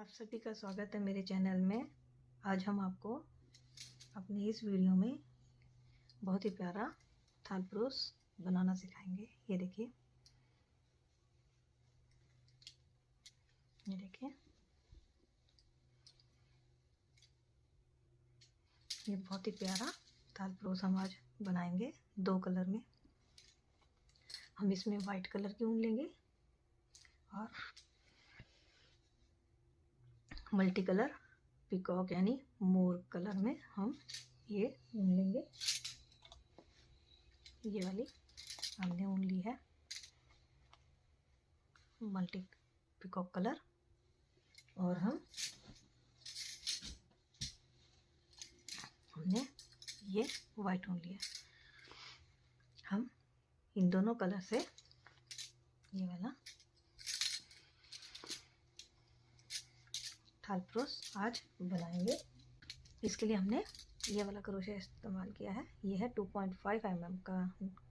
आप सभी का स्वागत है मेरे चैनल में। आज हम आपको अपनी इस वीडियो में बहुत ही प्यारा थाल परोस बनाना सिखाएंगे। ये देखिए, ये देखिए, ये बहुत ही प्यारा थाल परोस हम आज बनाएंगे 2 कलर में। हम इसमें वाइट कलर की ऊन लेंगे और मल्टी कलर पीकॉक यानी मोर कलर में हम ये ऊन लेंगे। ये वाली हमने ऊन ली है मल्टी पीकॉक कलर, और हमने ये वाइट ऊन लिया। हम इन दोनों कलर से ये वाला थाल परोस आज बनाएंगे। इसके लिए हमने ये वाला क्रोशिया इस्तेमाल किया है। ये है 2.5 mm का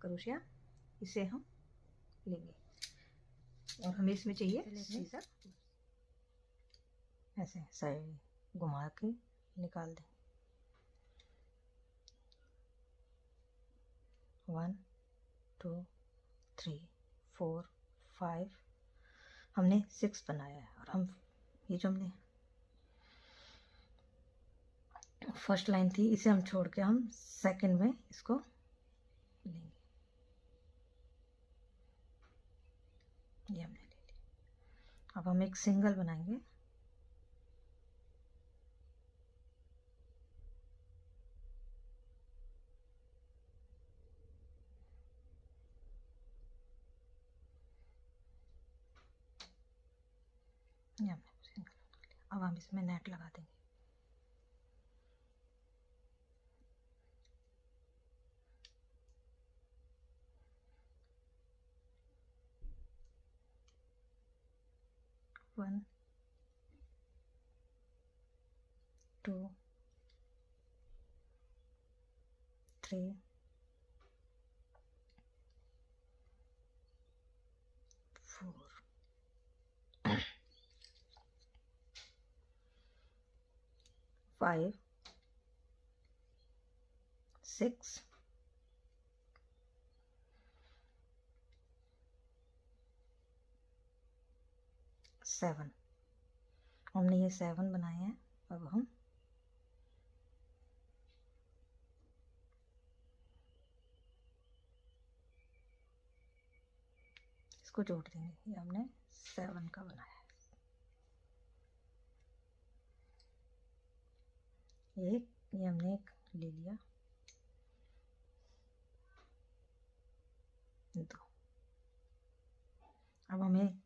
क्रोशिया। इसे हम लेंगे और हमें इसमें चाहिए सीजर। ऐसे साइड घुमा के निकाल दें। 1 2 3 4 5 हमने 6 बनाया है। और हम ये जो हमने फर्स्ट लाइन थी, इसे हम छोड़ के हम सेकंड में इसको लेंगे। ये हमने ले लिया। अब हम एक सिंगल बनाएंगे। ये हमने सिंगल बना लिया। अब हम इसमें नेट लगा देंगे। वन 2 3 4 5 6 7। हमने ये 7 बनाए हैं। अब हम इसको जोड़ देंगे। ये हमने 7 का बनाया है। ये हमने एक ले लिया। 2। अब हमें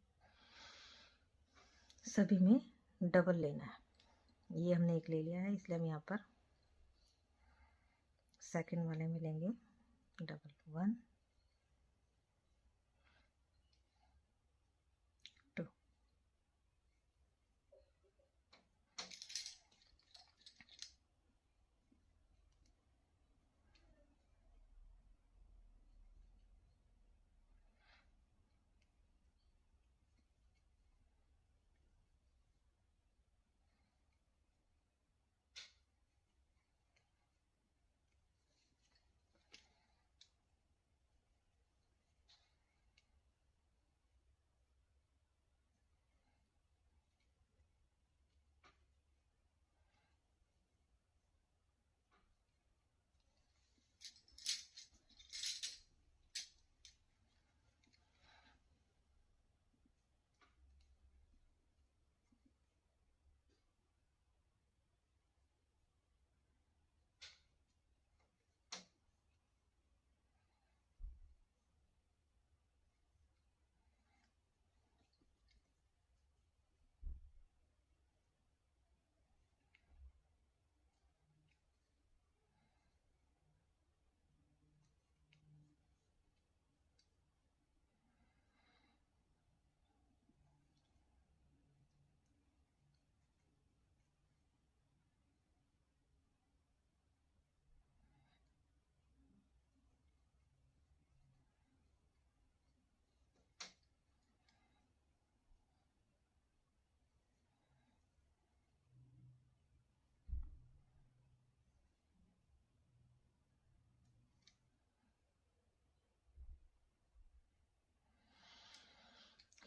सभी में डबल लेना है। ये हमने एक ले लिया है, इसलिए हम यहाँ पर सेकंड वाले में लेंगे डबल। 1 2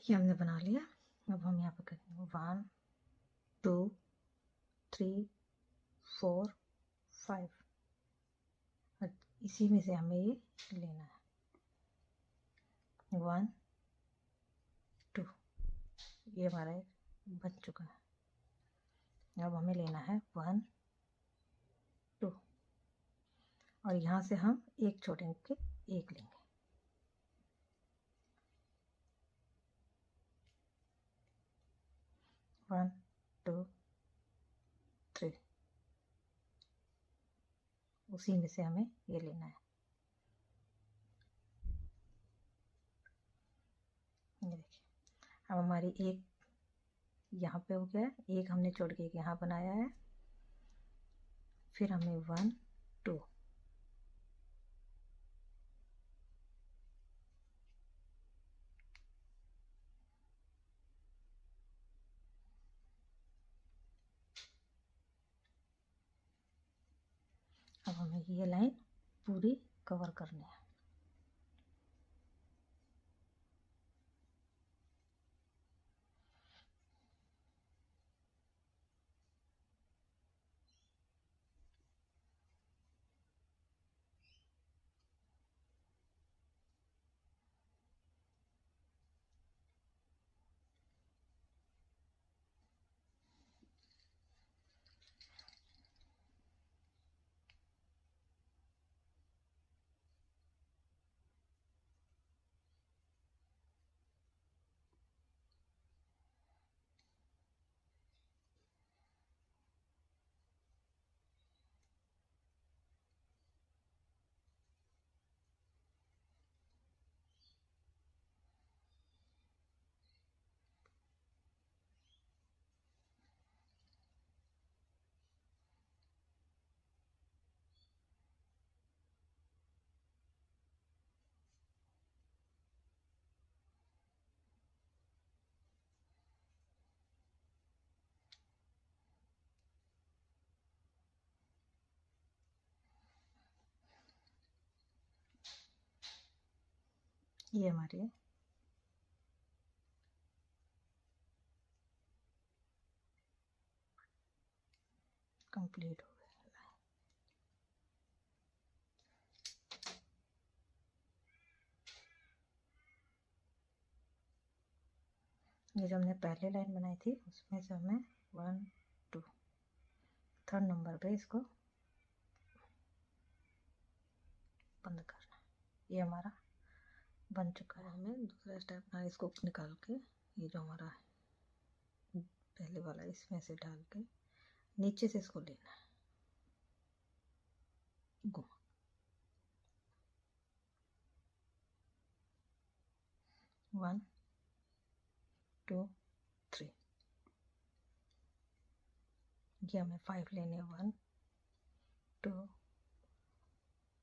ये हमने बना लिया। अब हम यहाँ पर करेंगे 1 2 3 4 5, और इसी में से हमें ये लेना है 1 2, ये हमारा बन चुका है। अब हमें लेना है 1 2, और यहाँ से हम एक छोड़ेंगे, एक लेंगे। वन टू थ्री, उसी में से हमें ये लेना है। ये देखिए, अब हमारी एक यहाँ पे हो गया है, एक हमने छोड़ के एक यहाँ बनाया है। फिर हमें 1 2, अब हमें ये लाइन पूरी कवर करनी है। ये हमारे कंप्लीट हो गया। ये जो हमने पहले लाइन बनाई थी उसमें से हमें 1 2, थर्ड नंबर पे इसको बंद करना। ये हमारा बन चुका है। हमें दूसरा स्टेप ना, इसको निकाल के ये जो हमारा पहले वाला इसमें से डाल के नीचे से इसको लेना है, घुमा 1 2 3, ये हमें 5 लेने 1 2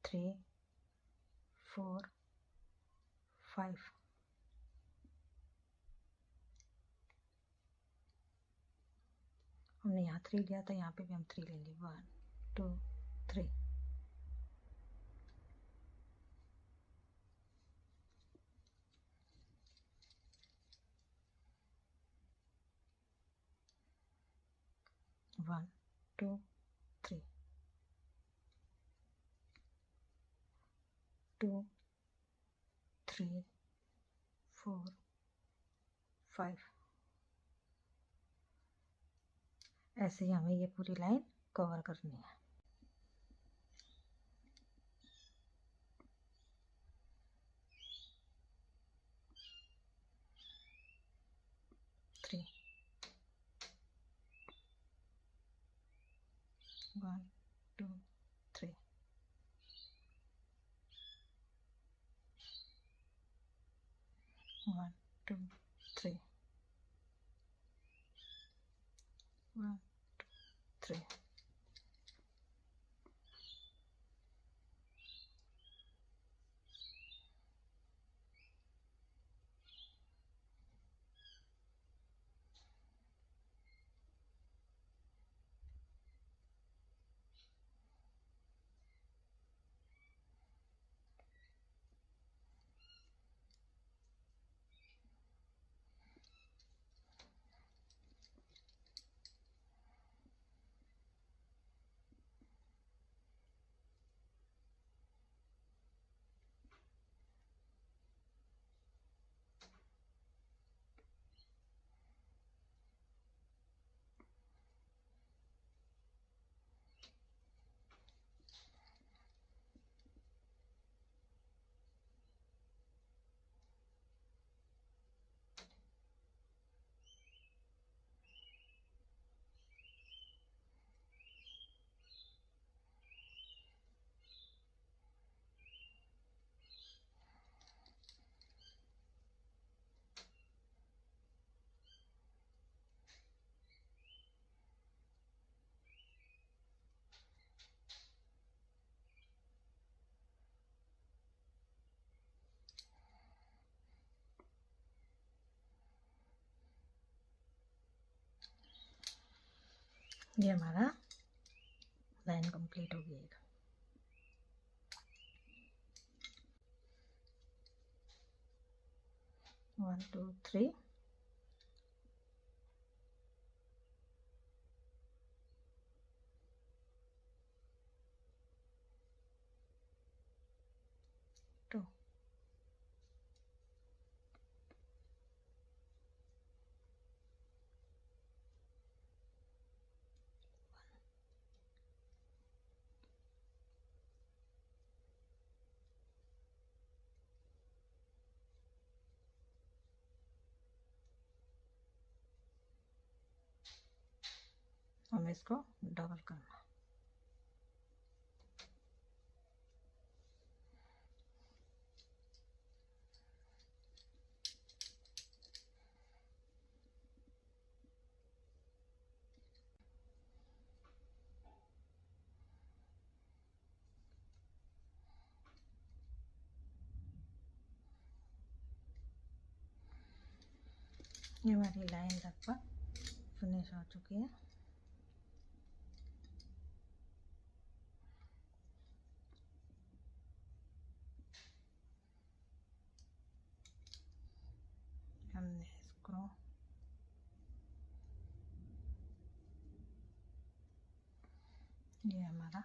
3 4 5। हमने यहाँ 3 लिया था, यहाँ पे भी हम 3 लेंगे 1 2 3। One two three, 2 3 4 5। ऐसे ही हमें ये पूरी लाइन कवर करनी है। थ्री 1 2 3, 1 2 3, 1 2 3। ये हमारा लाइन कंप्लीट हो गई। 1 2 3 2 हमें इसको डबल करना। ये हमारी लाइन लगभग फिनिश हो चुकी है। हमने इसको ये हमारा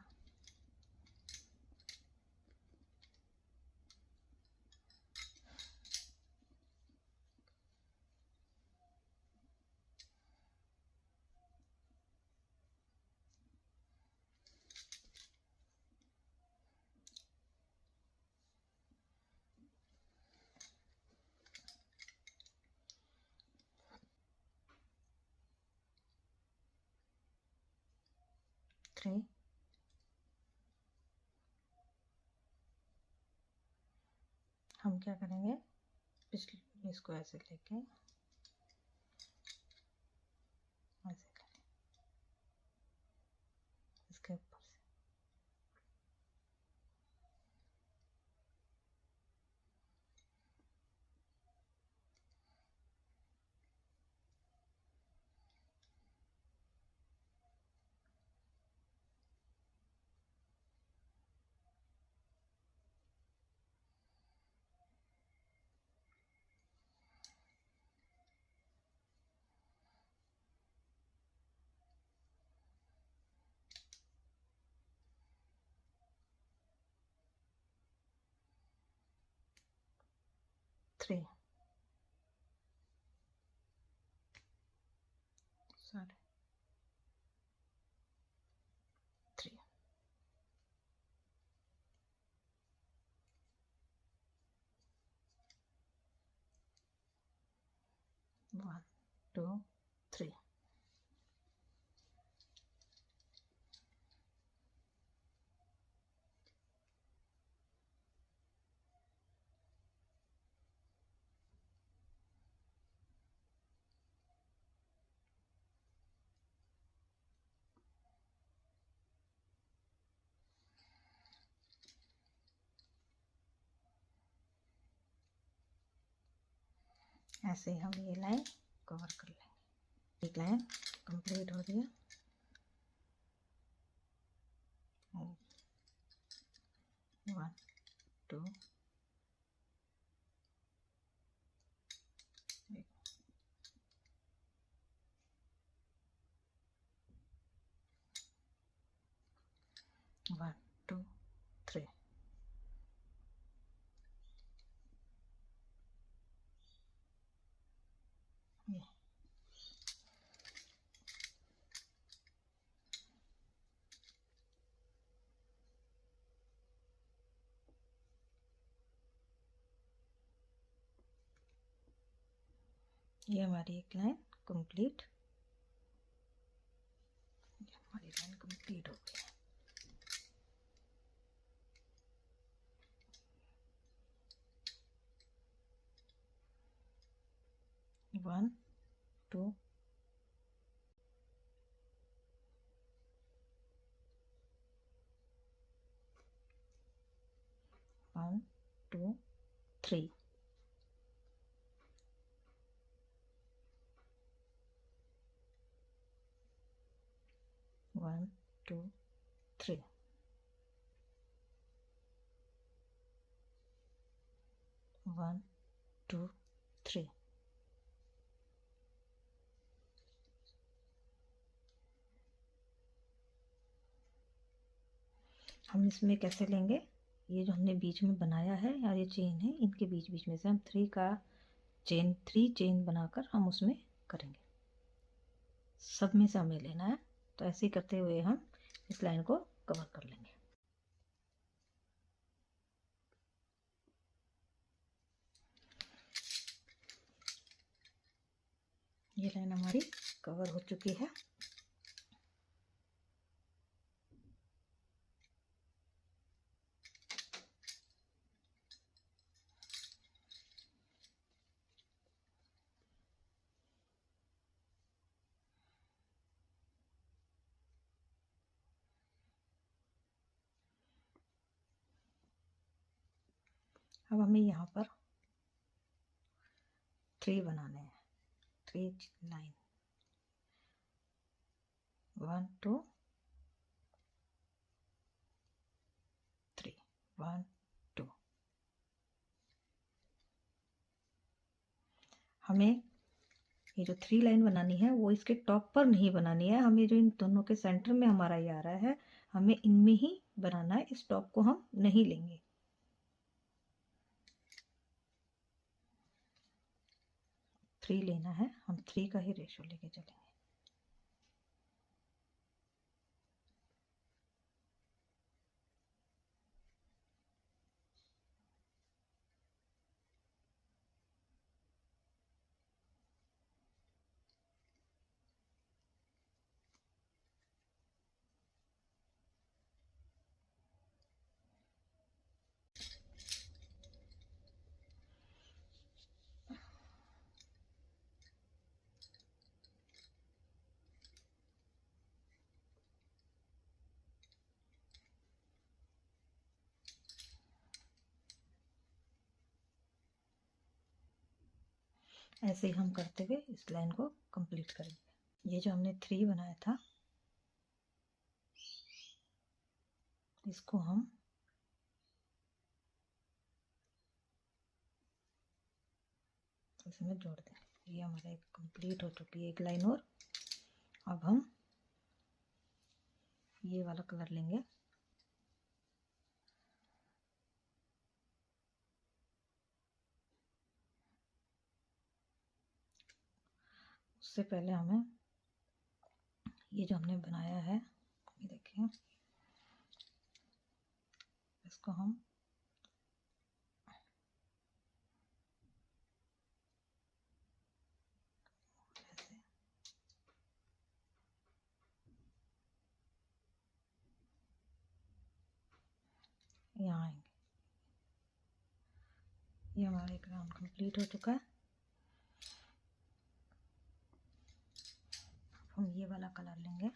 थ्री हम क्या करेंगे, पिछले इसको ऐसे लेके ऐसे करें इसके ऊपर से। थ्री सॉरी थ्री 1 2 3 ऐसे हम ये लाइन कवर कर लेंगे। एक लाइन कंप्लीट हो रही है। 1 2 1 2 3 ये हमारी एक लाइन कंप्लीट, हमारी लाइन कंप्लीट हो गई है। One two 1 2 3 1 1 2 3, 1 2 3। हम इसमें कैसे लेंगे, ये जो हमने बीच में बनाया है और ये चेन है, इनके बीच बीच में से हम 3 चेन बनाकर हम उसमें करेंगे। सब में से हमें लेना है। तो ऐसे ही करते हुए हम इस लाइन को कवर कर लेंगे। ये लाइन हमारी कवर हो चुकी है। अब हमें यहाँ पर 3 बनाने हैं, 3 लाइन, 1 2 3, 1 2। हमें ये जो 3 लाइन बनानी है वो इसके टॉप पर नहीं बनानी है, हमें जो इन दोनों के सेंटर में हमारा ये आ रहा है, हमें इनमें ही बनाना है। इस टॉप को हम नहीं लेंगे। थ्री लेना है, हम 3 का ही रेशो लेके चलेंगे। ऐसे ही हम करते हुए इस लाइन को कंप्लीट करेंगे। ये जो हमने 3 बनाया था, इसको हम इसमें जोड़ दें। ये हमारा एक कंप्लीट हो चुकी है एक लाइन। और अब हम ये वाला कलर लेंगे, उससे पहले हमें ये जो हमने बनाया है, ये देखिए, इसको हम ऐसे यहाँ आएंगे। ये हमारा एक राउंड कंप्लीट हो चुका है। हम ये वाला कलर लेंगे,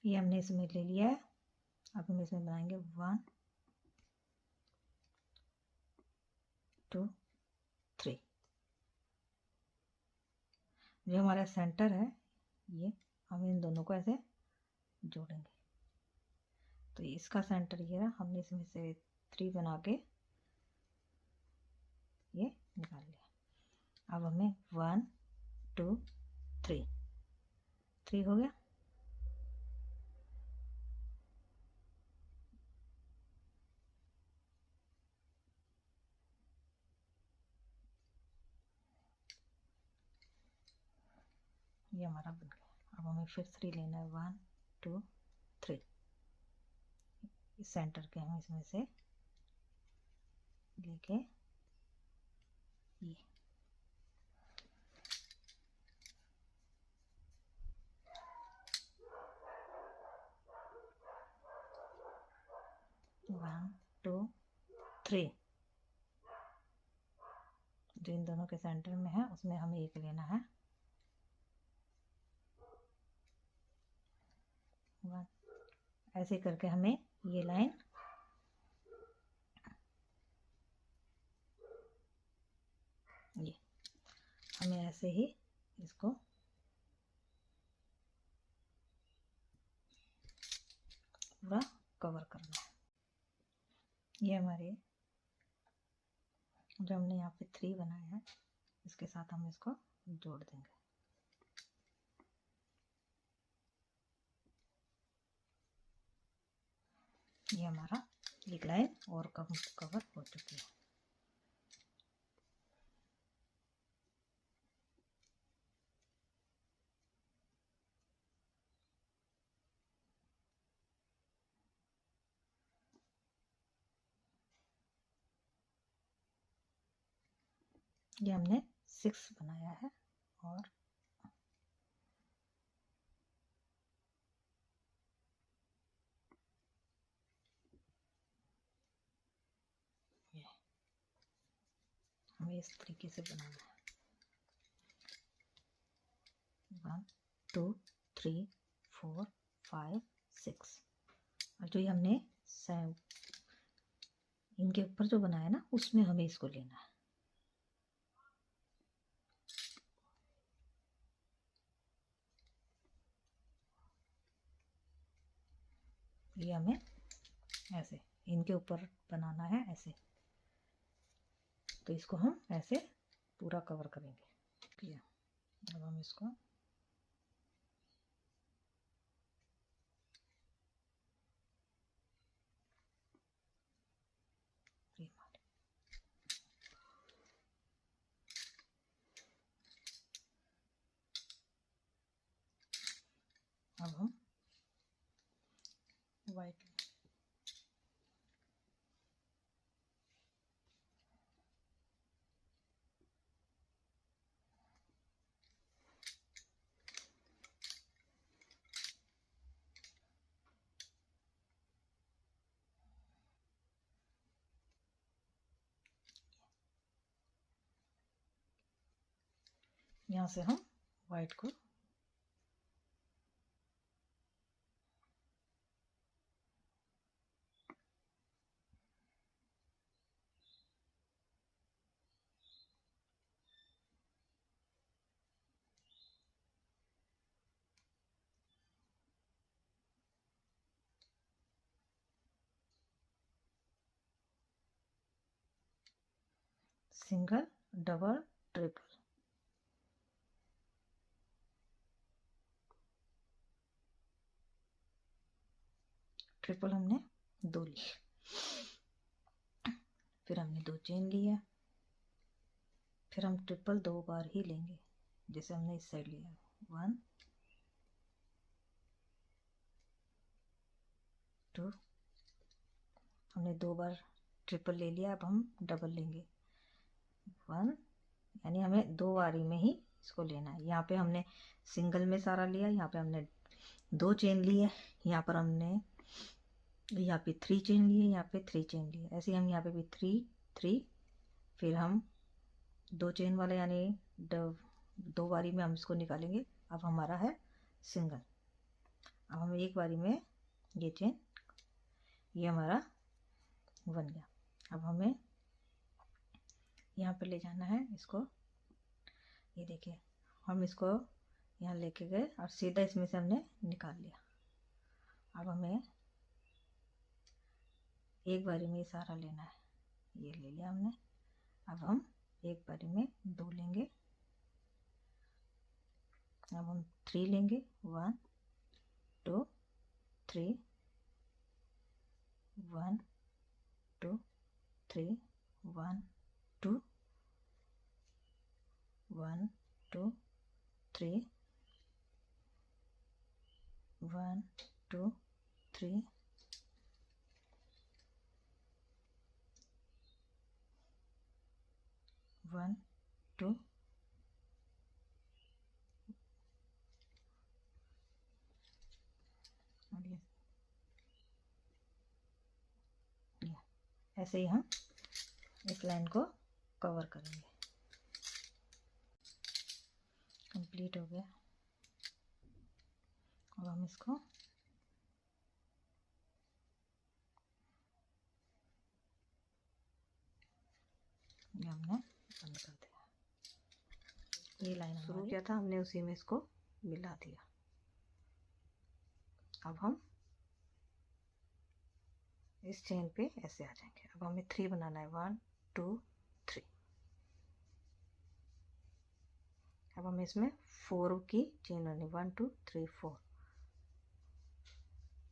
ये हमने इसमें ले लिया है। अब हम इसमें बनाएंगे 1 2 3। जो हमारा सेंटर है, ये हम इन दोनों को ऐसे जोड़ेंगे। तो इसका सेंटर ये रहा, हमने इसमें से 3 बना के ये निकाल लिया। अब हमें 1 2 3, 3 हो गया। ये हमारा बन गया। अब हमें फिर 3 लेना है, 1 2 3। इस सेंटर के हम इसमें से लेके ये 1 2 3 जो इन दोनों के सेंटर में है उसमें हमें एक लेना है। 1 ऐसे करके हमें ये लाइन ये हमें ऐसे ही इसको पूरा कवर करना है। ये हमारे जो हमने यहाँ पे 3 बनाया है इसके साथ हम इसको जोड़ देंगे। ये हमारा एक लाइन और कवर हो चुकी है। ये हमने 6 बनाया है और ये हमें इस तरीके से बनाना है। 1 2 3 4 5 6 और जो ये हमने इनके ऊपर जो बनाया ना उसमें हमें इसको लेना है। ये हमें ऐसे इनके ऊपर बनाना है ऐसे, तो इसको हम ऐसे पूरा कवर करेंगे। अब हम इसको अब हम वाइट यहाँ से हम वाइट को सिंगल डबल ट्रिपल ट्रिपल हमने 2 ली, फिर हमने 2 चेन लिया, फिर हम ट्रिपल 2 बार ही लेंगे जैसे हमने इस साइड लिया। 1 2 हमने 2 बार ट्रिपल ले लिया, अब हम डबल लेंगे 1, यानी हमें 2 बारी में ही इसको लेना है। यहाँ पे हमने सिंगल में सारा लिया, यहाँ पे हमने 2 चेन लिए, यहाँ पर हमने यहाँ पे 3 चेन लिए, यहाँ पे 3 चेन लिए, ऐसे हम यहाँ पे भी 3 3, फिर हम 2 चेन वाला यानी 2 बारी में हम इसको निकालेंगे। अब हमारा है सिंगल, अब हम एक बारी में ये चेन, ये हमारा बन गया। अब हमें यहाँ पे ले जाना है इसको, ये देखिए हम इसको यहाँ लेके गए और सीधा इसमें से हमने निकाल लिया। अब हमें एक बारी में सारा लेना है, ये ले लिया हमने। अब हम एक बारी में 2 लेंगे, अब हम 3 लेंगे 1 2 3 1 2 3 1 2 1 2 3 1 2 3 1 2 ऐसे ही हम इस लाइन को कवर करेंगे। कंप्लीट हो गया। अब हम इसको ये हमने बंद कर दिया। ये लाइन शुरू किया था हमने, उसी में इसको मिला दिया। अब हम इस चेन पे ऐसे आ जाएंगे। अब हमें 3 बनाना है, 1 2 3। अब हमें इसमें 4 की चेन बनानी, 1 2 3 4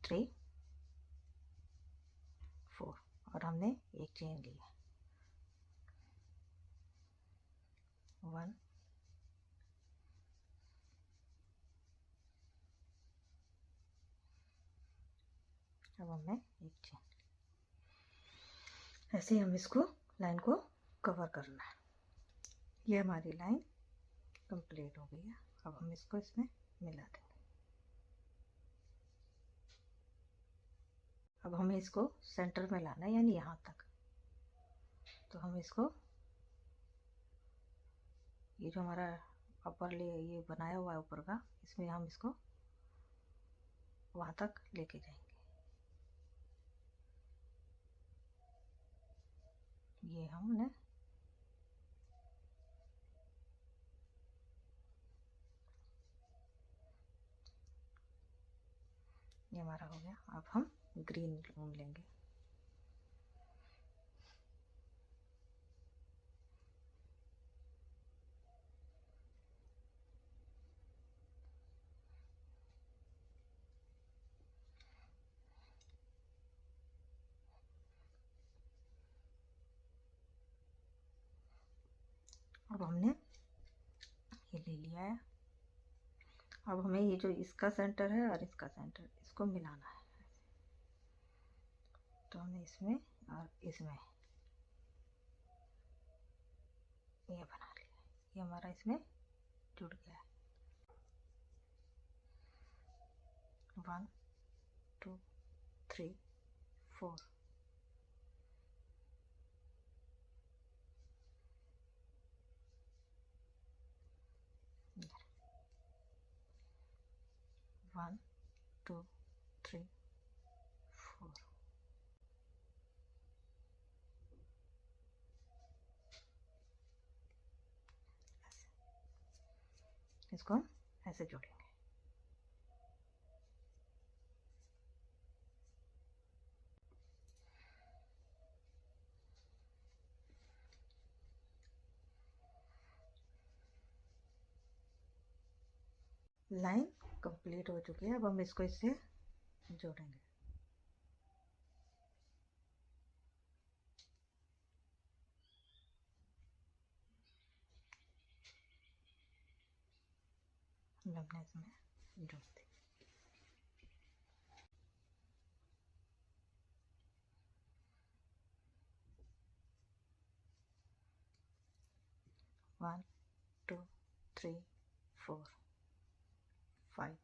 3 4, और हमने एक चेन ली है, 1 अब हमने एक चेन। ऐसे ही हम इसको लाइन को कवर करना है। ये हमारी लाइन कंप्लीट हो गई है। अब हम इसको इसमें मिला देंगे। अब हमें इसको सेंटर में लाना है, यानी यहाँ तक। तो हम इसको, ये जो हमारा अपर ले ये बनाया हुआ है ऊपर का, इसमें हम इसको वहाँ तक लेके जाएंगे। ये हमने ये हमारा हो गया। अब हम ग्रीन ऊन लेंगे। अब हमने ये ले लिया है। अब हमें ये जो इसका सेंटर है और इसका सेंटर, इसको मिलाना है। तो हमने इसमें और इसमें ये बना लिया। ये हमारा इसमें जुड़ गया है। 1 2 3 4 1 2 3 4। इसको हम ऐसे जोड़ेंगे। लाइन कंप्लीट हो चुकी है। अब हम इसको इससे जोड़ेंगे। हमने इसमें जोड़ दी। वन टू थ्री फोर 5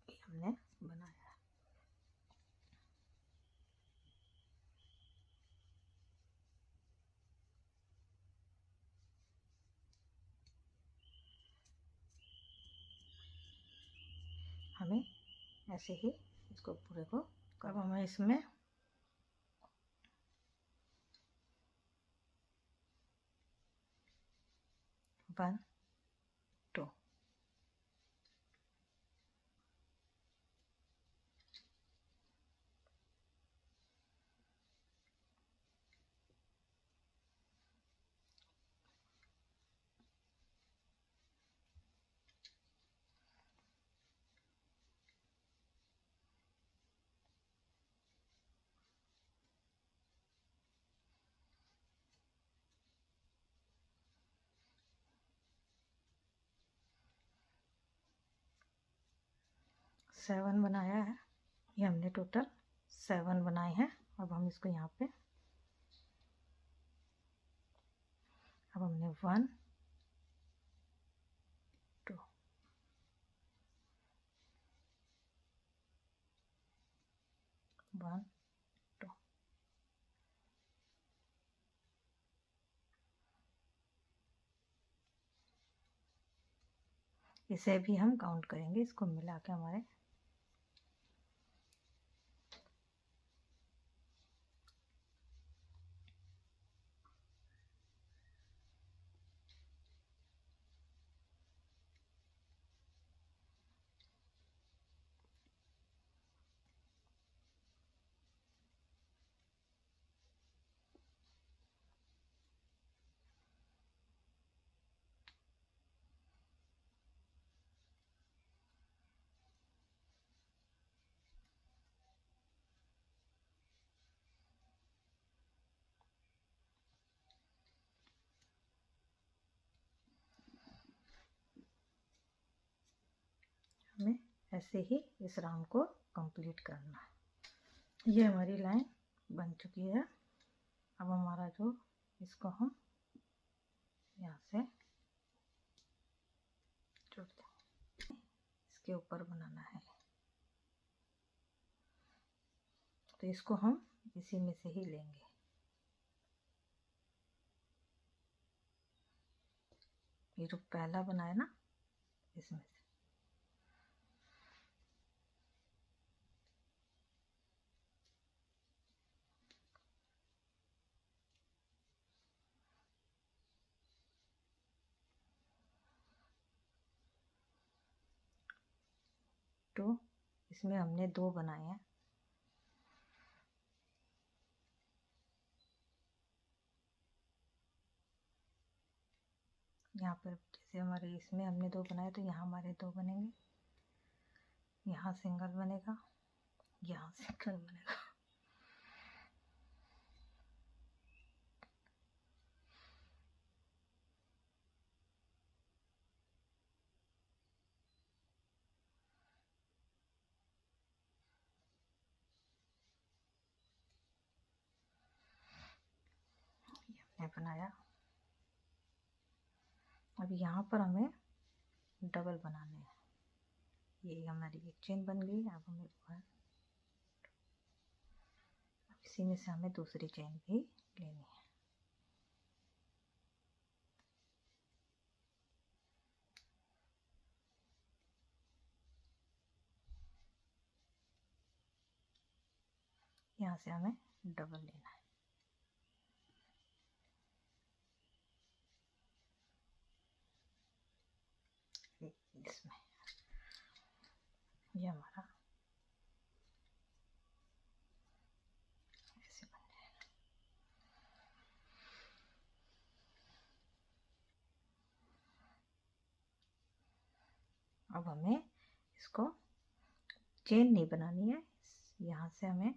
ये हमने बनाया है। हमें ऐसे ही इसको पूरे को, अब हमें इसमें वन टू सेवन बनाया है। ये हमने टोटल 7 बनाए हैं। अब हम इसको यहाँ पे, अब हमने 1 2 1 2 3 इसे भी हम काउंट करेंगे, इसको मिला के हमारे हमें ऐसे ही इस राउंड को कंप्लीट करना है। ये हमारी लाइन बन चुकी है। अब हमारा जो इसको हम यहाँ से जोड़ देंगे, इसके ऊपर बनाना है, तो इसको हम इसी में से ही लेंगे। ये जो पहला बनाया ना, इसमें से तो इसमें हमने 2 बनाए हैं। यहाँ पर जैसे हमारे इसमें हमने 2 बनाए, तो यहाँ हमारे 2 बनेंगे, यहाँ सिंगल बनेगा, यहाँ सिंगल बनेगा। ये हमने बनाया। अब यहाँ पर हमें डबल बनाने हैं। ये हमारी एक चेन बन गई। अब हमें इसी में से हमें दूसरी चेन भी लेनी है। यहाँ से हमें डबल लेना है। इसमें ये हमारा ऐसे बन जाएगा। अब हमें इसको चेन नहीं बनानी है, यहाँ से हमें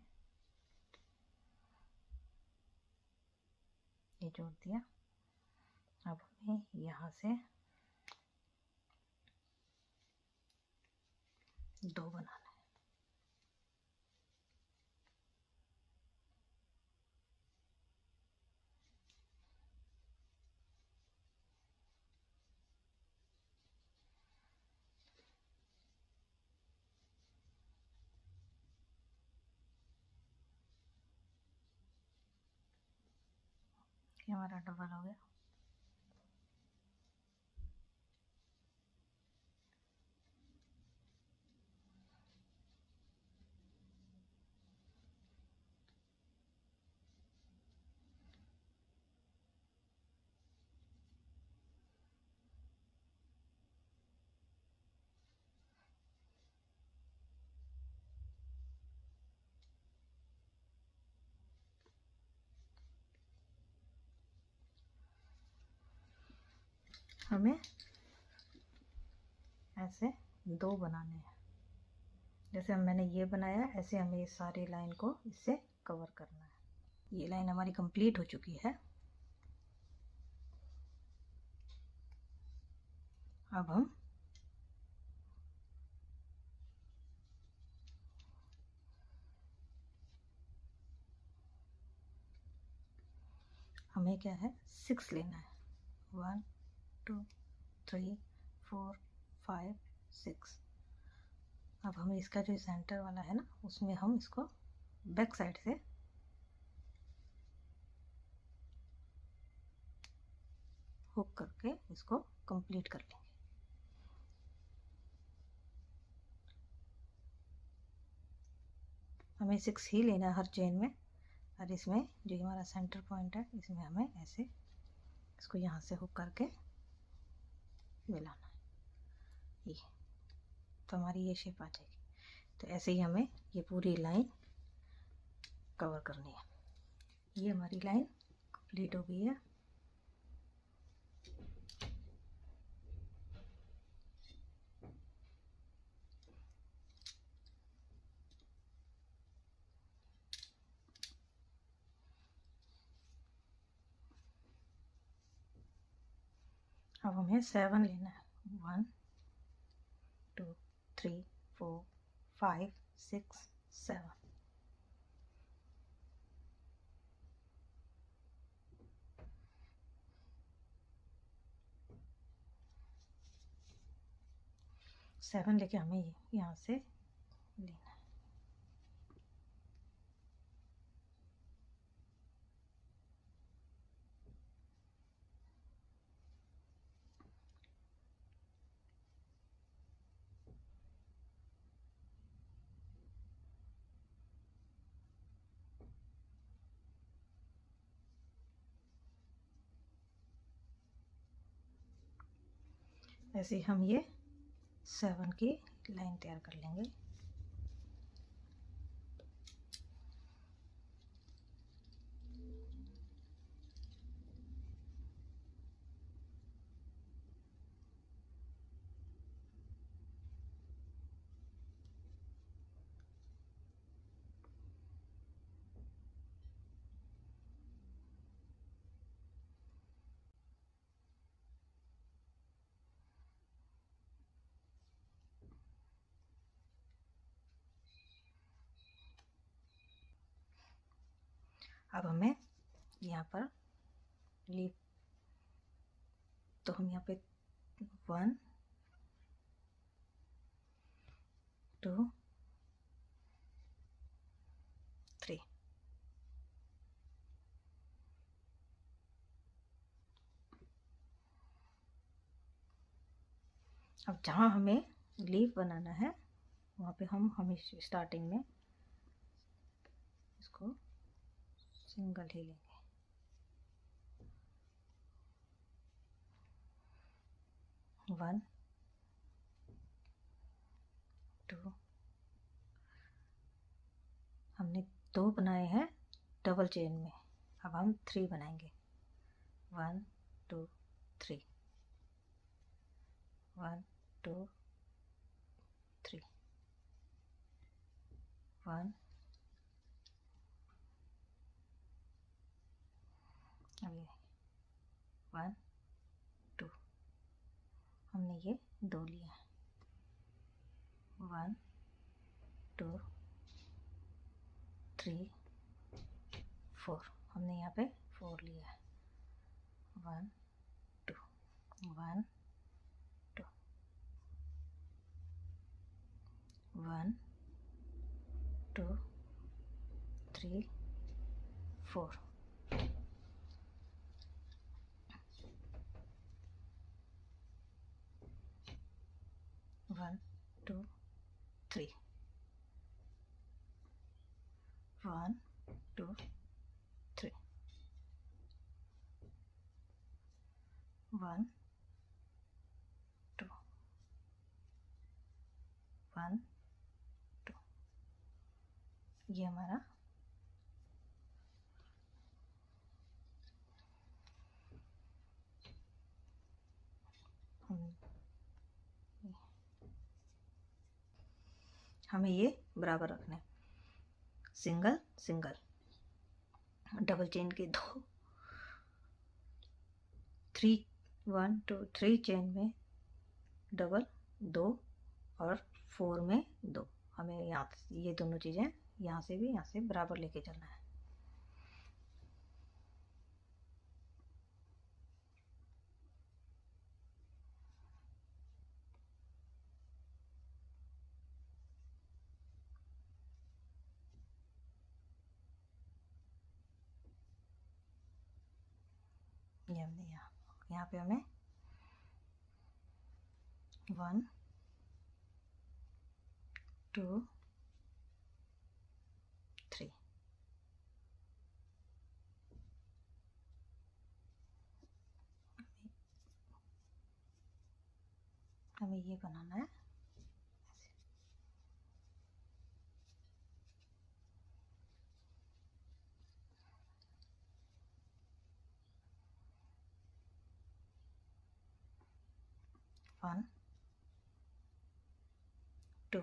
ये जोड़ दिया। अब हमें यहाँ से 2 बनाना है। ये हमारा डबल हो गया। हमें ऐसे 2 बनाने हैं। जैसे मैंने ये बनाया, ऐसे हमें ये सारी लाइन को इससे कवर करना है। ये लाइन हमारी कंप्लीट हो चुकी है। अब हमें क्या है, 6 लेना है। 1 2 3 4 5 6। अब हमें इसका जो सेंटर वाला है ना, उसमें हम इसको बैक साइड से हुक करके इसको कंप्लीट कर लेंगे। हमें 6 ही लेना है हर चेन में। और इसमें जो हमारा सेंटर पॉइंट है इसमें हमें ऐसे इसको यहाँ से हुक करके मिलाना है, ये तो हमारी ये शेप आ जाएगी। तो ऐसे ही हमें ये पूरी लाइन कवर करनी है। ये हमारी लाइन कंप्लीट हो गई है। अब हमें 7 लेना है। 1 2 3 4 5 6 7। सेवन लेके हमें यहाँ से लेना है। ऐसे हम ये 7 की लाइन तैयार कर लेंगे। अब हमें यहाँ पर लीव, तो हम यहाँ पे 1 2 3 अब जहाँ हमें लीव बनाना है वहाँ पे हम हमेशा स्टार्टिंग में इसको सिंगल ही लेंगे। 1 2 हमने 2 बनाए हैं डबल चेन में, अब हम 3 बनाएंगे। 1 2 3 1 2 3 1 अभी 1 2 हमने ये 2 लिया है। 1 2 3 4 हमने यहाँ पे 4 लिया है। 1 2 1 2 1 2 3 4 1 2 3 1 2 3 1 2 1 2 ये हमारा हमें ये बराबर रखना है। सिंगल सिंगल डबल चेन के 2 3 1 2 3 चेन में डबल 2 और 4 में 2। हमें यहाँ ये दोनों चीज़ें यहाँ से भी यहाँ से बराबर लेके चलना है। ये हमने यहाँ पे हमें 1 2 हमें ये बनाना है। 1 2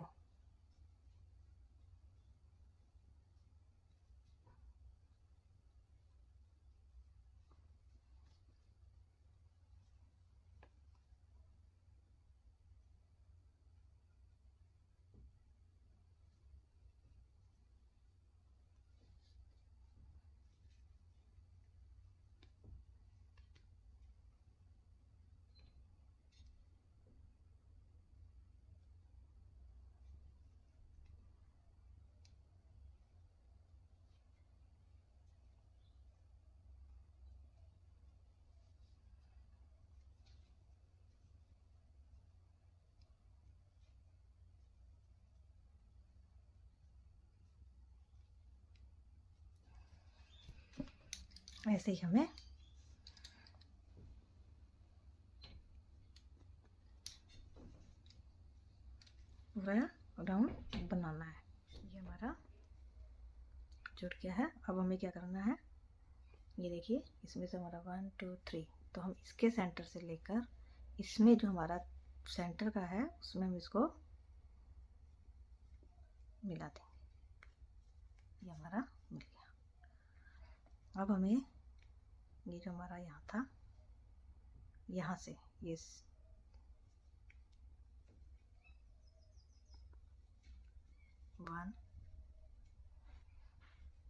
ऐसे ही हमें पूरा राउंड बनाना है। ये हमारा जुड़ गया है। अब हमें क्या करना है, ये देखिए इसमें से हमारा 1 2 3, तो हम इसके सेंटर से लेकर इसमें जो हमारा सेंटर का है उसमें हम इसको मिला देंगे। ये हमारा मिल गया। अब हमें ये जो हमारा यहाँ था, यहाँ से ये 1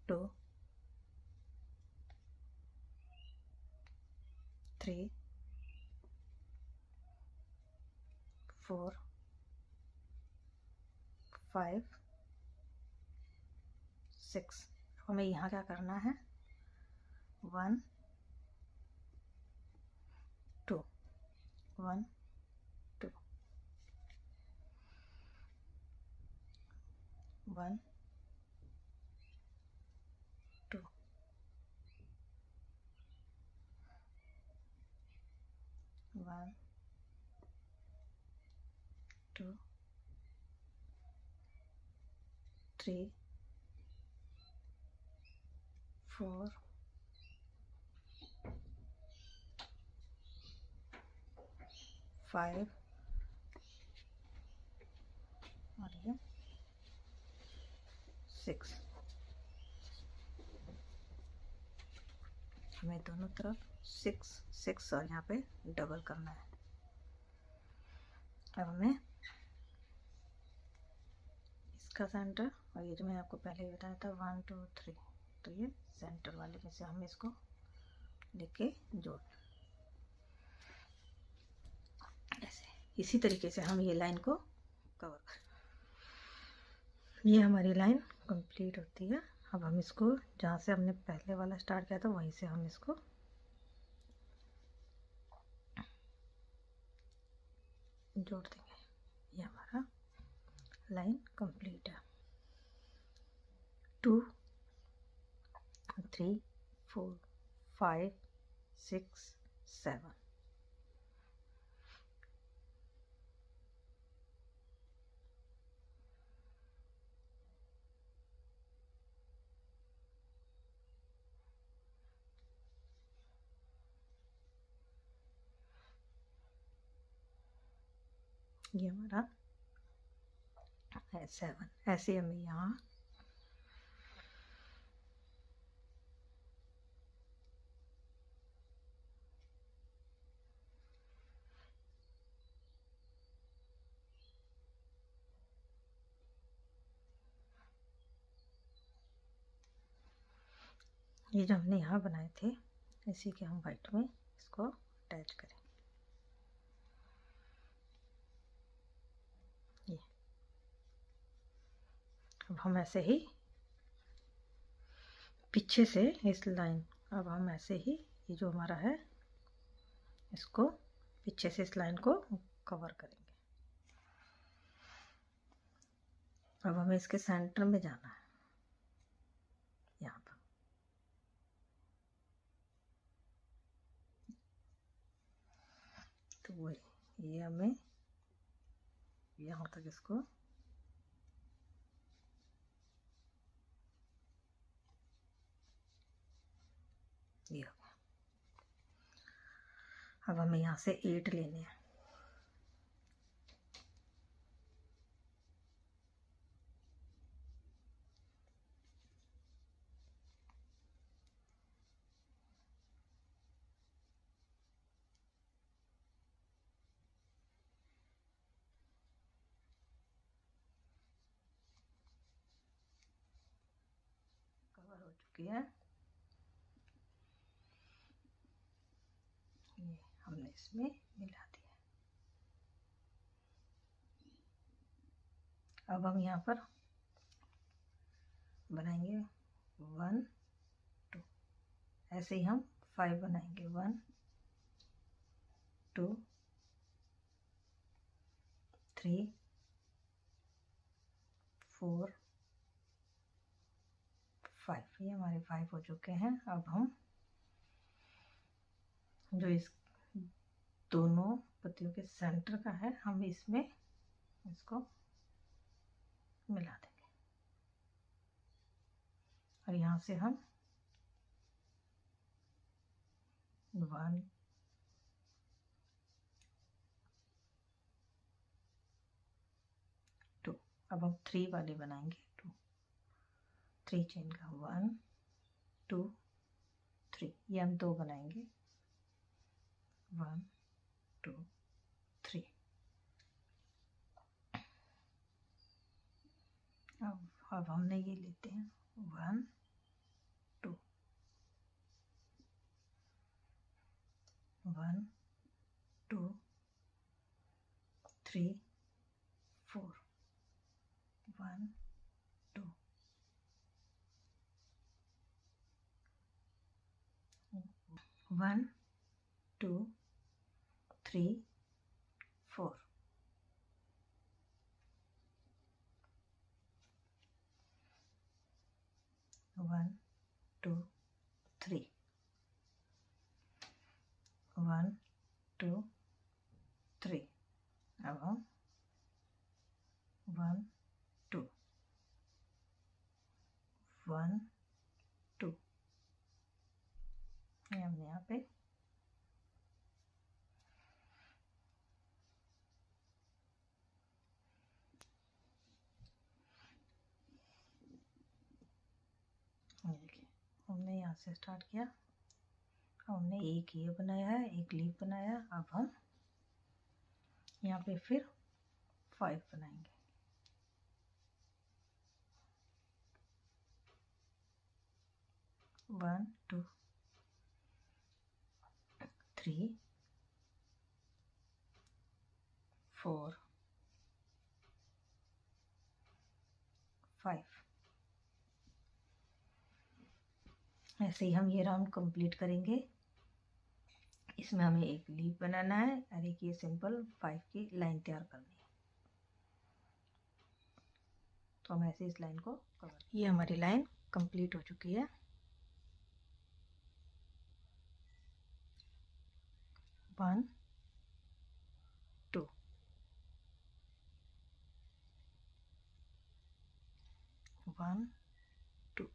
2 3 4 5 6। हमें यहाँ क्या करना है, 1 2 1 2 1 2 1 2 3 4 5 और ये 6। हमें दोनों तरफ 6 6 और यहाँ पे डबल करना है। अब हमें इसका सेंटर और ये जो मैंने आपको पहले बताया था 1 2 3, तो ये सेंटर वाले में से हमें इसको लेके जोड़, ऐसे इसी तरीके से हम ये लाइन को कवर कर। ये हमारी लाइन कंप्लीट होती है। अब हम इसको जहाँ से हमने पहले वाला स्टार्ट किया था वहीं से हम इसको जोड़ देंगे। ये हमारा लाइन कंप्लीट है। 2 3 4 5 6 7। ये हमारा है 7। ऐसे हमें यहाँ ये जो हमने यहाँ बनाए थे इसी के हम वाइट में इसको अटैच करें। ये अब हम ऐसे ही पीछे से इस लाइन, अब हम ऐसे ही ये जो हमारा है इसको पीछे से इस लाइन को कवर करेंगे। अब हमें इसके सेंटर में जाना है, यहाँ पर तो वो ये हमें यहाँ तक इसको ये हो गया। अब हमें यहाँ से 8 लेने हैं। कवर हो चुकी है। ये हमने इसमें मिला दिया। अब हम यहाँ पर बनाएंगे 1 2, ऐसे ही हम 5 बनाएंगे। 1 2 3 4 5। ये हमारे 5 हो चुके हैं। अब हम जो इस दोनों पत्तियों के सेंटर का है, हम इसमें इसको मिला देंगे और यहाँ से हम 1 2। अब हम 3 वाले बनाएंगे। 2 3 चेन का 1 2 3। ये हम 2 बनाएंगे। 1 2 3। अब हमने ये लेते हैं 1 2 1 2 3 4 1 2 1 2 3 4। 1 2 3 1 2 3। अब हम 1 2 1 2। ये हमने यहाँ पे देखिए, हमने यहाँ से स्टार्ट किया। हमने एक ये बनाया है, एक लीफ बनाया। अब हम यहाँ पे फिर 5 बनाएंगे। 1 2 3 4 5। ऐसे ही हम ये राउंड कंप्लीट करेंगे। इसमें हमें एक लीफ बनाना है और एक ये सिंपल 5 की लाइन तैयार करनी है। तो हम ऐसे इस लाइन को कवर। ये हमारी लाइन कंप्लीट हो चुकी है। 1 2 1 2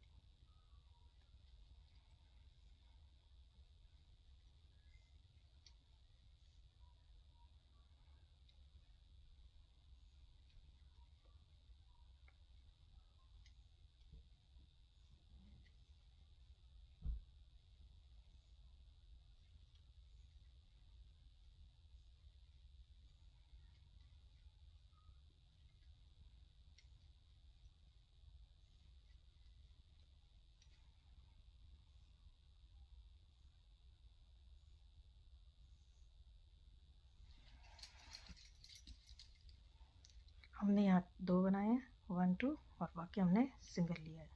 हमने यहाँ 2 बनाए हैं, 1 2, और बाकी हमने सिंगल लिया है।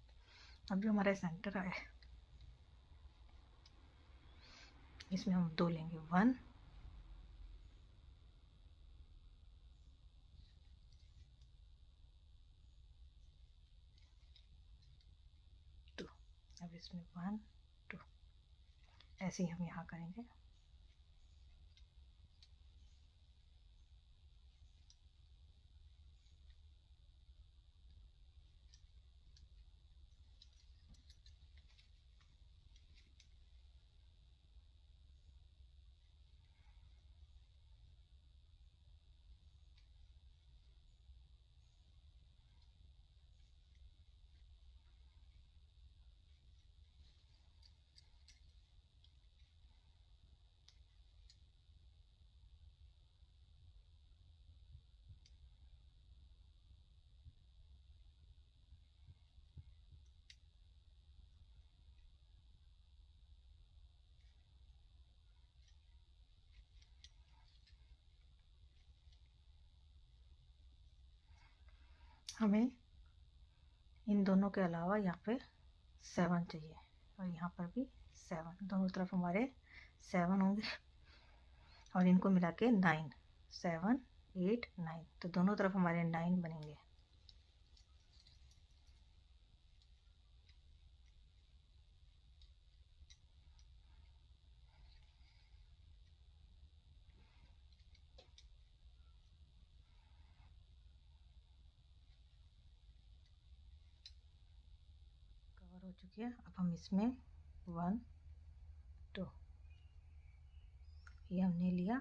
अब जो हमारा सेंटर है इसमें हम 2 लेंगे। 1 2। अब इसमें 1 2। ऐसे ही हम यहाँ करेंगे। हमें इन दोनों के अलावा यहाँ पे 7 चाहिए और यहाँ पर भी 7, दोनों तरफ हमारे 7 होंगे और इनको मिला के 9, 7 8 9, तो दोनों तरफ हमारे 9 बनेंगे। कवर हो चुकी है। अब हम इसमें 1 2 ये हमने लिया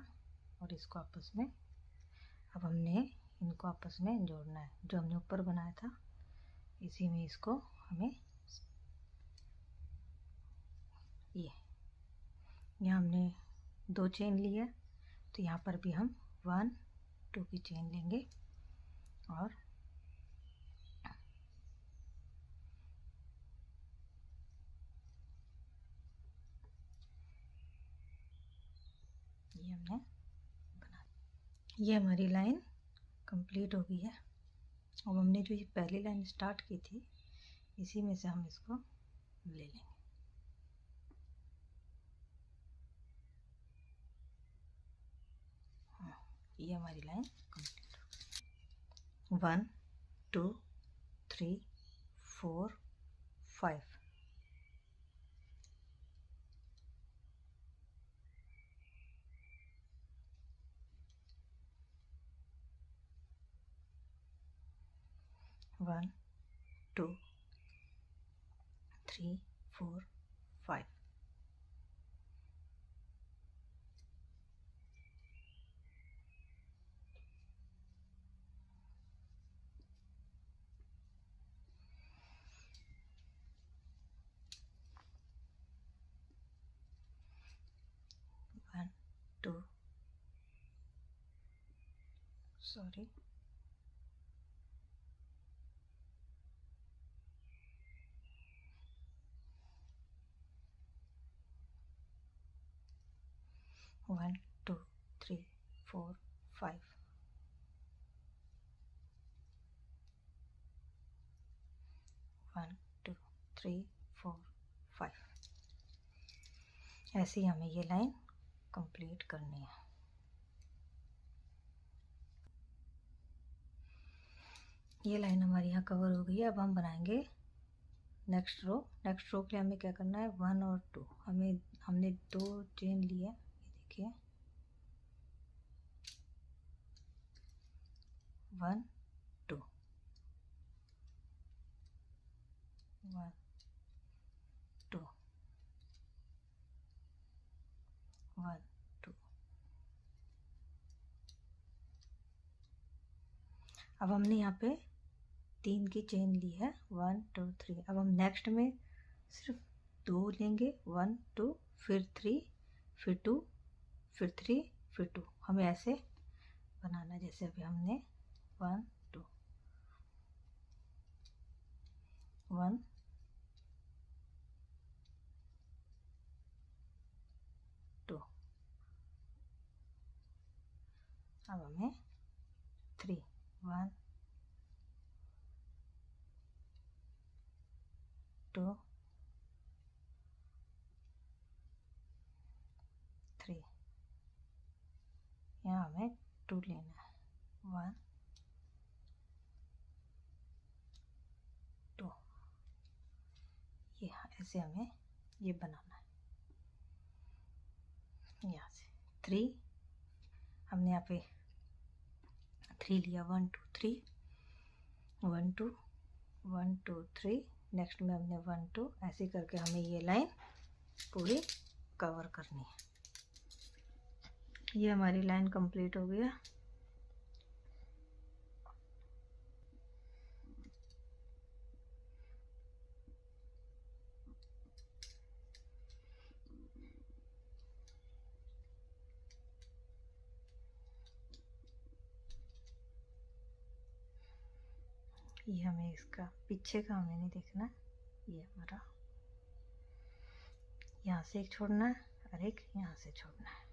और इसको आपस में, अब हमने इनको आपस में जोड़ना है। जो हमने ऊपर बनाया था इसी में इसको हमें, ये यहाँ हमने 2 चेन ली है तो यहाँ पर भी हम 1 2 की चेन लेंगे और ये हमने बना, ये हमारी लाइन कंप्लीट हो गई है। अब हमने जो ये पहली लाइन स्टार्ट की थी इसी में से हम इसको ले लेंगे। ये हमारी लाइन कंप्लीट हो गई। 1 2 3 4 5, वन 2 3 4 5, 1 2 सॉरी 1 2 3 4 5, 1 2 3 4 5। ऐसे ही हमें ये लाइन कंप्लीट करनी है। ये लाइन हमारी यहाँ कवर हो गई है। अब हम बनाएंगे नेक्स्ट रो। नेक्स्ट रो के लिए हमें क्या करना है, 1 और 2, हमने 2 चेन ली है, ये देखिए 1 2 1 2 1 2। अब हमने यहाँ पे 3 की चेन ली है, 1 2 3। अब हम नेक्स्ट में सिर्फ 2 लेंगे, 1 2 फिर 3 फिर 2 फिर 3 फिर 2। हमें ऐसे बनाना है जैसे अभी हमने 1 2 1 2। अब हमें 3 1 2 3, यहाँ हमें 2 लेना है, 1 2। ये ऐसे हमें ये बनाना है। यहाँ से 3, हमने यहाँ पे 3 लिया, 1 2 3 1 2 1 2 3, नेक्स्ट में हमने 1 2, ऐसे करके हमें ये लाइन पूरी कवर करनी है। ये हमारी लाइन कंप्लीट हो गया। ये हमें इसका पीछे का हमें नहीं देखना, ये हमारा यहाँ से एक छोड़ना है और एक यहाँ से छोड़ना है।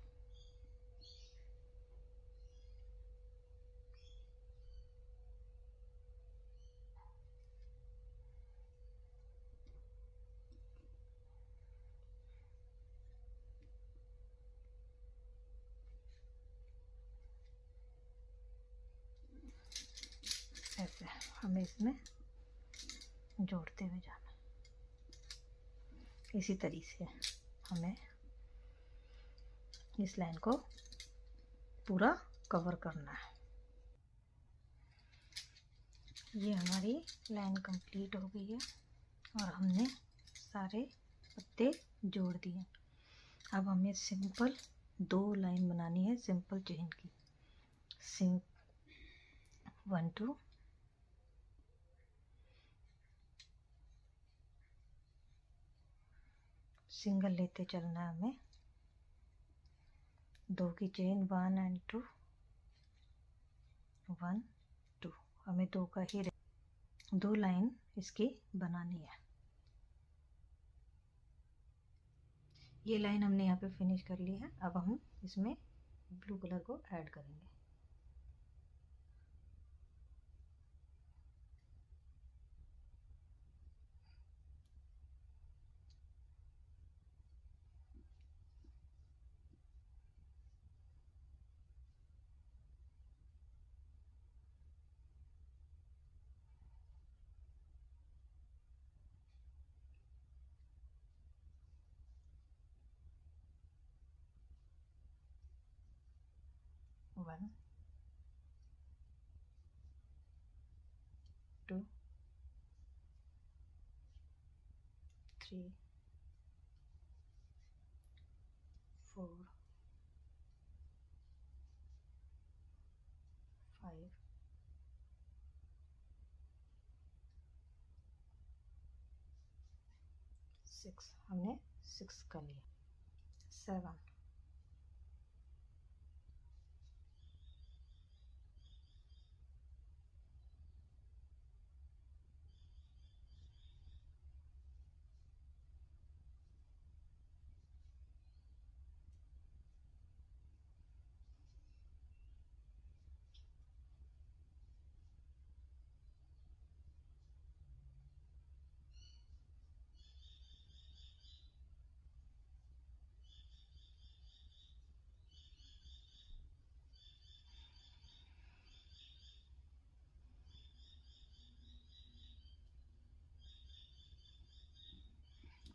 हमें इसमें जोड़ते हुए जाना। इसी तरीके से हमें इस लाइन को पूरा कवर करना है। ये हमारी लाइन कंप्लीट हो गई है और हमने सारे पत्ते जोड़ दिए। अब हमें सिंपल 2 लाइन बनानी है सिंपल चेन की। 1 2 सिंगल लेते चलना है हमें। 2 की चेन 1 एंड 2 1 2। हमें 2 का ही 2 लाइन इसकी बनानी है। ये लाइन हमने यहाँ पे फिनिश कर ली है। अब हम इसमें ब्लू कलर को ऐड करेंगे। वन 2 3 4 5 6। हमने 6 कर लिया। 7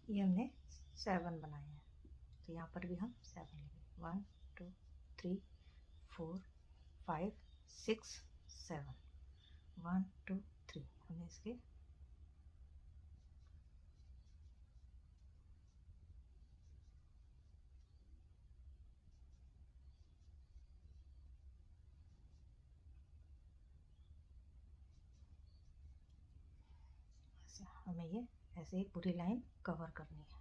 ये हमने 7 बनाए हैं, तो यहाँ पर भी हम 7 लेंगे। 1 2 3 4 5 6 7 1 2 3। हमें इसके हमें ये ऐसे ही पूरी लाइन कवर करनी है।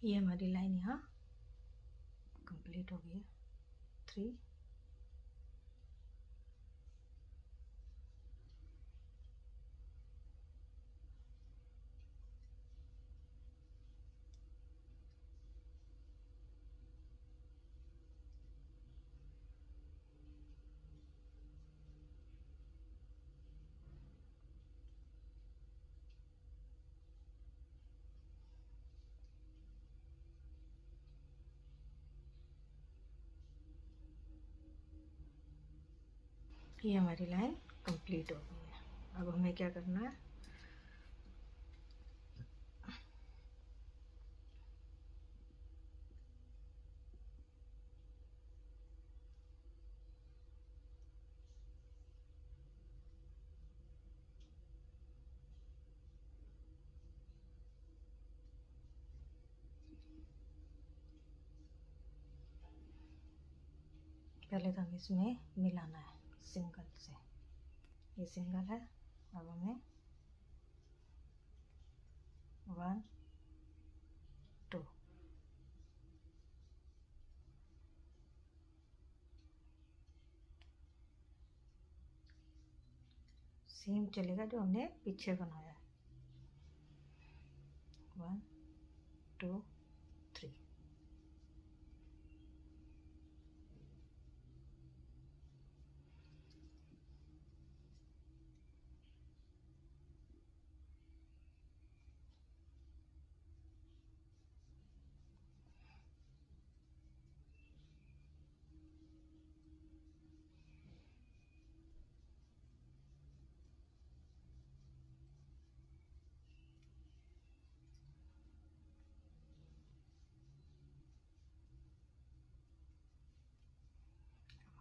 ये हमारी लाइन यहाँ कंप्लीट हो गई है। 3 ये हमारी लाइन कंप्लीट हो गई है। अब हमें क्या करना है, पहले तो हमें इसमें मिलाना है सिंगल से। ये सिंगल है। अब हमें 1 2 सेम चलेगा जो हमने पीछे बनाया है। 1 2 3।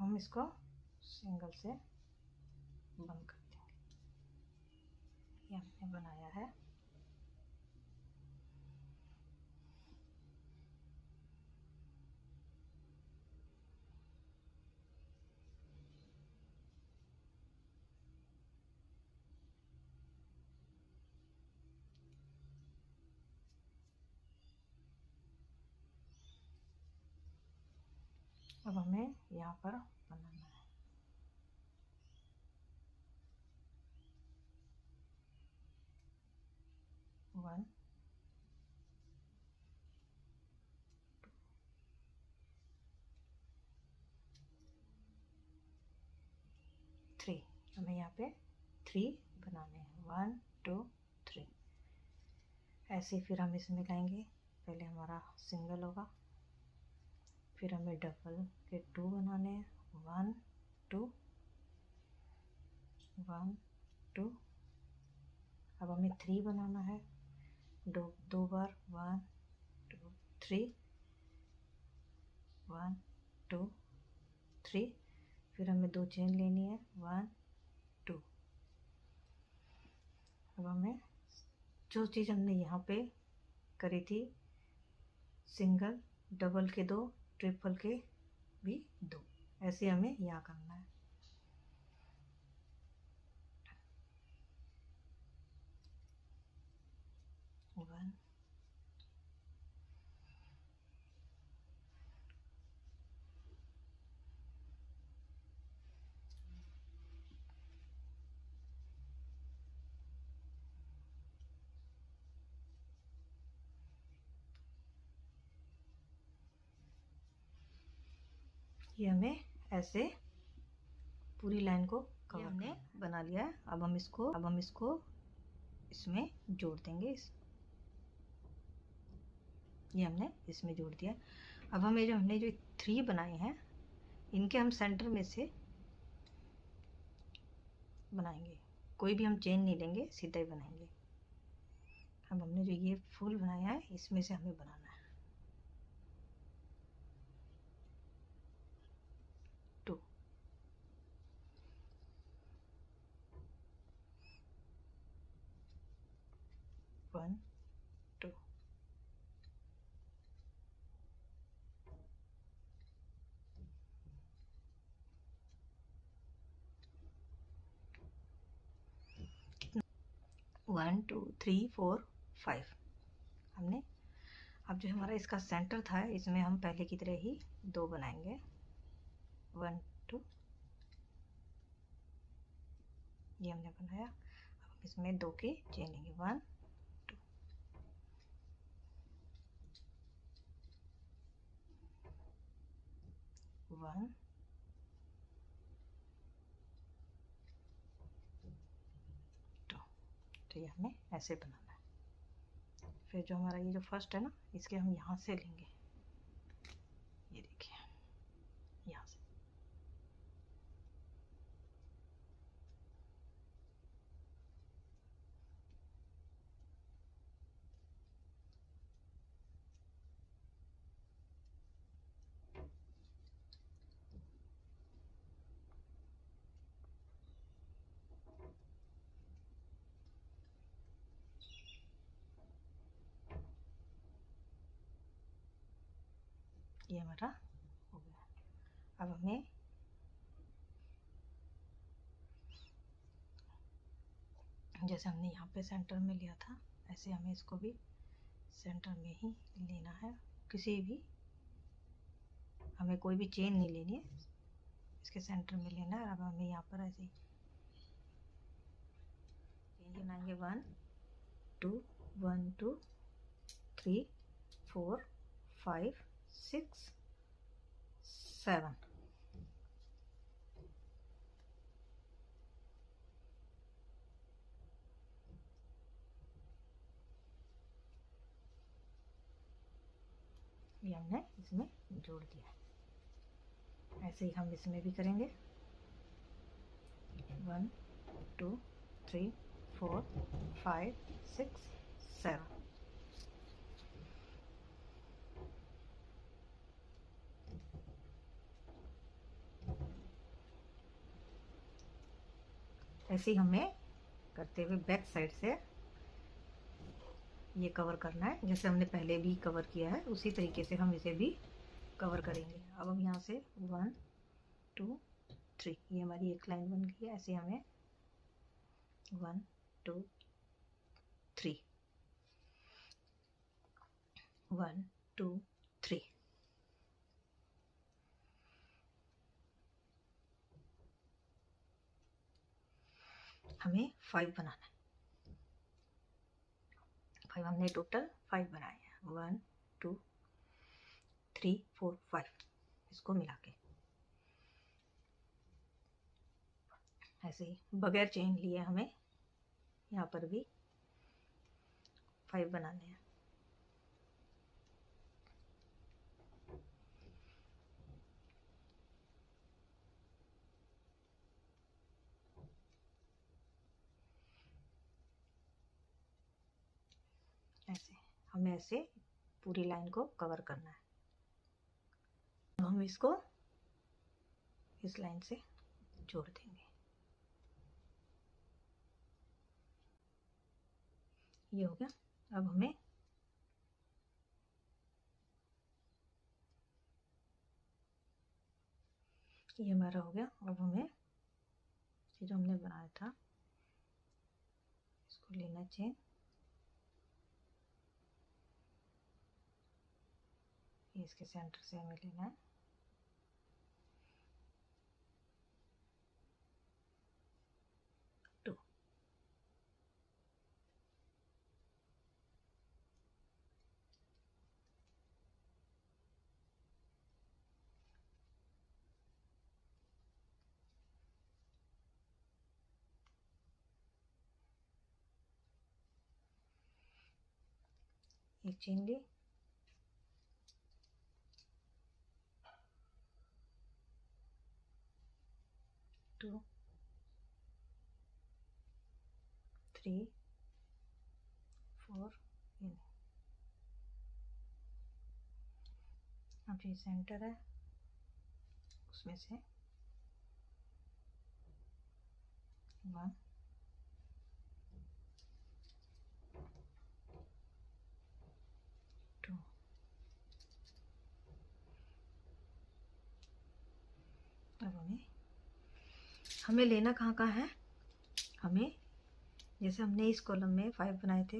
हम इसको सिंगल से बंद कर देंगे। ये हमने बनाया है। अब हमें यहाँ पर बनाना है। 1 3, हमें यहाँ पे 3 बनाने हैं। 1 2 3 ऐसे। फिर हम इसमें लाएंगे, पहले हमारा सिंगल होगा, फिर हमें डबल के 2 बनाने हैं। 1 2 1 2। अब हमें 3 बनाना है, दो बार 1 2 3 1 2 3। फिर हमें 2 चेन लेनी है, 1 2। अब हमें जो चीज़ हमने यहाँ पे करी थी, सिंगल डबल के 2, ट्रिपल के भी 2, ऐसे हमें यहाँ करना है। वन ये हमें ऐसे पूरी लाइन को कवर हमने बना लिया है। अब हम इसको इसमें जोड़ देंगे। ये हमने इसमें जोड़ दिया। अब हमने जो 3 बनाए हैं, इनके हम सेंटर में से बनाएंगे। कोई भी हम चेन नहीं लेंगे, सीधा ही बनाएंगे। अब हमने जो ये फूल बनाया है, इसमें से हमें बनाना है 2। 1 2 1 2 3 4 5 हमने। अब जो हमारा इसका सेंटर था, इसमें हम पहले की तरह ही 2 बनाएंगे। 1 2 ये हमने बनाया। अब इसमें 2 की चेन लेंगे। 1 2 1 2। तो ये हमें ऐसे बनाना है। फिर जो हमारा ये जो फर्स्ट है ना, इसके हम यहाँ से लेंगे। ये देखिए, यहाँ से ये हमारा हो गया। अब हमें जैसे हमने यहाँ पे सेंटर में लिया था, ऐसे हमें इसको भी सेंटर में ही लेना है। किसी भी, हमें कोई भी चेन नहीं लेनी है, इसके सेंटर में लेना है। अब हमें यहाँ पर ऐसे चेन बनाएंगे। 1 2 1 2 3 4 5 6 7। ये हमने इसमें जोड़ दिया। ऐसे ही हम इसमें भी करेंगे। 1 2 3 4 5 6 7। ऐसे ही हमें करते हुए बैक साइड से ये कवर करना है, जैसे हमने पहले भी कवर किया है उसी तरीके से हम इसे भी कवर करेंगे। अब हम यहाँ से 1 2 3 ये हमारी एक लाइन बन गई है। ऐसे हमें 1 2 3 1 2 3 हमें 5 बनाना है। 5 हमने टोटल 5 बनाए हैं, 1 2 3 4 5 इसको मिला के। ऐसे ही बगैर चेन लिए हमें यहाँ पर भी 5 बनाने हैं। ऐसे हमें ऐसे पूरी लाइन को कवर करना है। अब हम इसको इस लाइन से जोड़ देंगे। ये हो गया। अब हमें ये हमारा हो गया। अब हमें ये जो हमने बनाया था इसको लेना चेन, ये इसके सेंटर से हमें लेना है। टू एक चेन ली, 2 3 4 अब ये सेंटर है उसमें से 1 2 अब हमें लेना कहाँ कहाँ है। हमें जैसे हमने इस कॉलम में 5 बनाए थे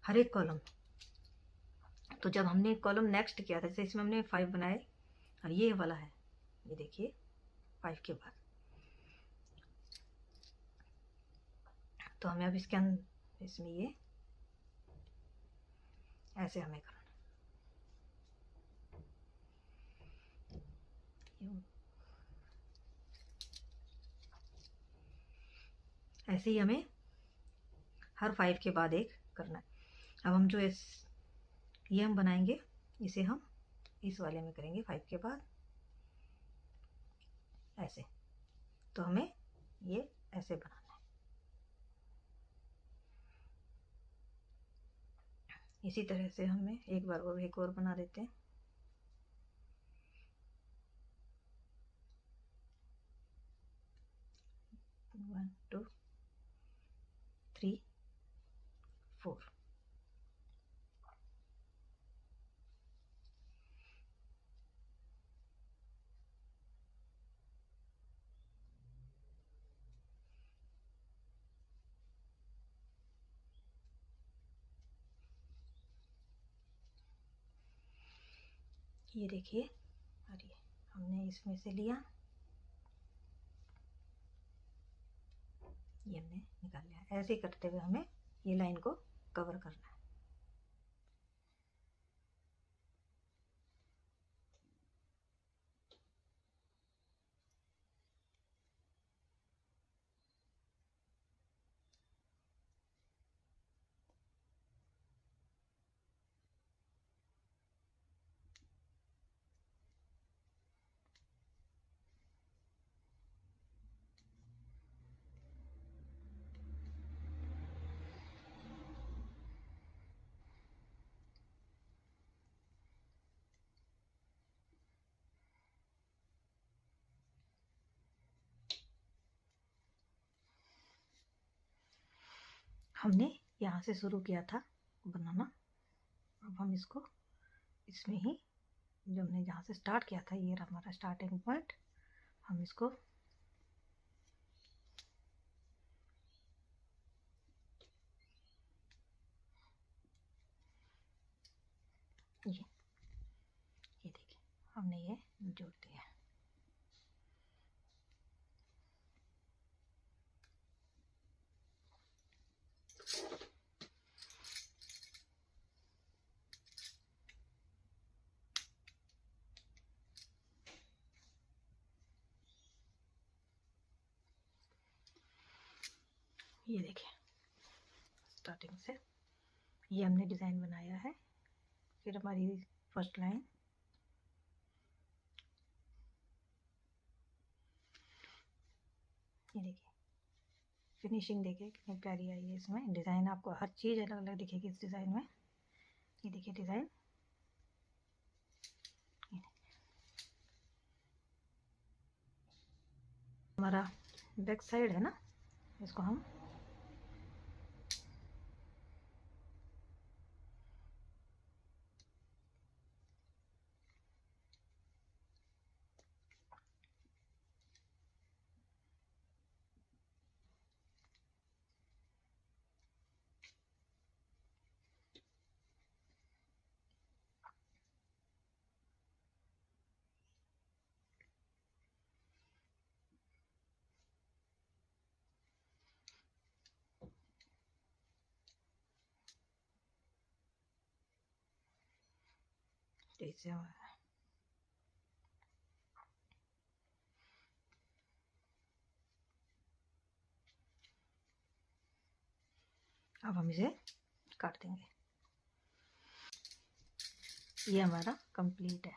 हर एक कॉलम, तो जब हमने कॉलम नेक्स्ट किया था जैसे इसमें हमने 5 बनाए और ये वाला है, ये देखिए 5 के बाद, तो हमें अब इसके अंदर इसमें ये ऐसे हमें करना ऐसे ही हमें हर 5 के बाद एक करना है। अब हम जो ये हम बनाएंगे इसे हम इस वाले में करेंगे 5 के बाद ऐसे, तो हमें ये ऐसे बनाना है। इसी तरह से हमें एक बार और एक और बना देते हैं। वन टू थ्री फोर ये देखिए, अरे हमने इसमें से लिया, ये हमने निकाल लिया। ऐसे करते हुए हमें ये लाइन को कवर करना है। हमने यहाँ से शुरू किया था बनाना, अब हम इसको इसमें ही जो हमने जहाँ से स्टार्ट किया था, ये हमारा स्टार्टिंग पॉइंट, हम इसको ये देखिए हमने ये जोड़ दिया। ये देखिए स्टार्टिंग से ये हमने डिज़ाइन बनाया है। फिर हमारी फर्स्ट लाइन, ये देखिए फिनिशिंग देखिए कितनी प्यारी आई है। इसमें डिज़ाइन आपको हर चीज़ अलग अलग दिखेगी इस डिज़ाइन में। ये देखिए डिज़ाइन, हमारा बैक साइड है ना, इसको हम जैसे अब हम इसे काट देंगे। ये हमारा कंप्लीट है।